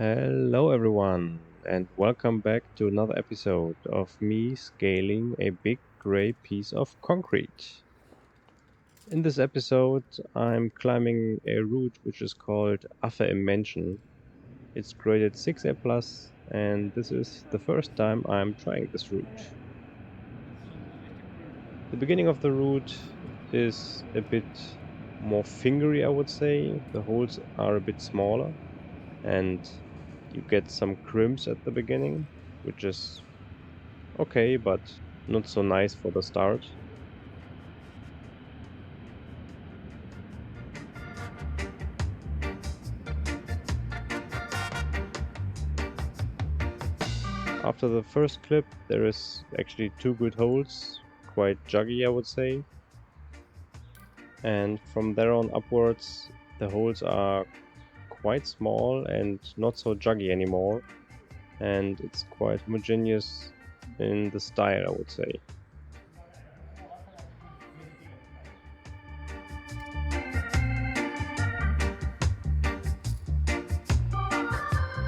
Hello, everyone, and welcome back to another episode of me scaling a big gray piece of concrete. In this episode, I'm climbing a route which is called Affe in Menschen. It's graded 6A+, and this is the first time I'm trying this route. The beginning of the route is a bit more fingery, I would say. The holes are a bit smaller, and you get some crimps at the beginning, which is okay, but not so nice for the start. After the first clip, there is actually two good holes, quite juggy, I would say. And from there on upwards, the holes are quite small and not so juggy anymore. And it's quite homogeneous in the style, I would say.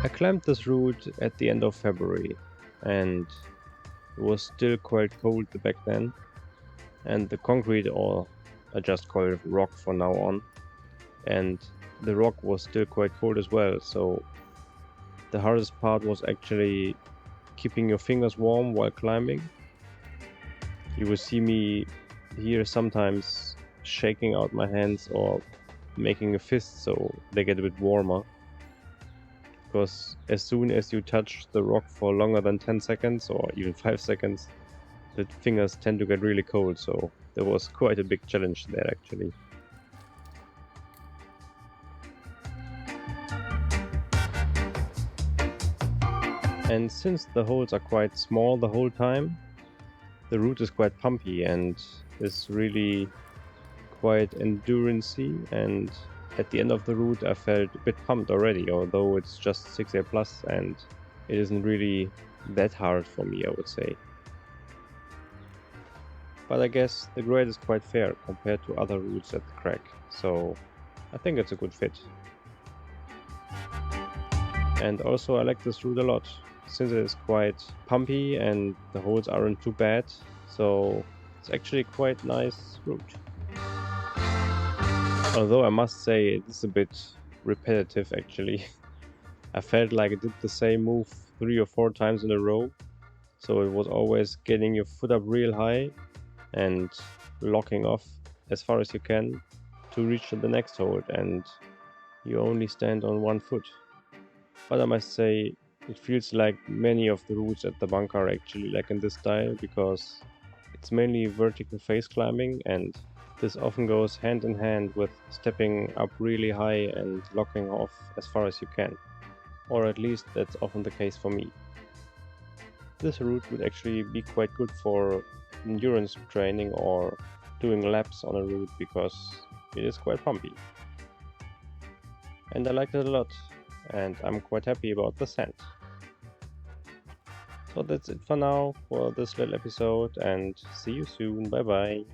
I climbed this route at the end of February, and it was still quite cold back then, and the concrete, or I just call it rock from now on, and the rock was still quite cold as well, so the hardest part was actually keeping your fingers warm while climbing. You will see me here sometimes shaking out my hands or making a fist so they get a bit warmer. Because as soon as you touch the rock for longer than 10 seconds or even 5 seconds, the fingers tend to get really cold, so there was quite a big challenge there actually. And since the holes are quite small the whole time, the route is quite pumpy and is really quite endurancey, and at the end of the route I felt a bit pumped already, although it's just 6A plus and it isn't really that hard for me, I would say. But I guess the grade is quite fair compared to other routes at the crack, so I think it's a good fit. And also I like this route a lot, since it is quite pumpy and the holes aren't too bad, so it's actually quite nice route. Although I must say it's a bit repetitive actually. I felt like I did the same move 3 or 4 times in a row, so it was always getting your foot up real high and locking off as far as you can to reach the next hold, and you only stand on one foot. But I must say, it feels like many of the routes at the bunker are actually like in this style, because it's mainly vertical face climbing, and this often goes hand in hand with stepping up really high and locking off as far as you can. Or at least that's often the case for me. This route would actually be quite good for endurance training or doing laps on a route, because it is quite pumpy. And I liked it a lot, and I'm quite happy about the scent. So that's it for now for this little episode, and see you soon. Bye bye.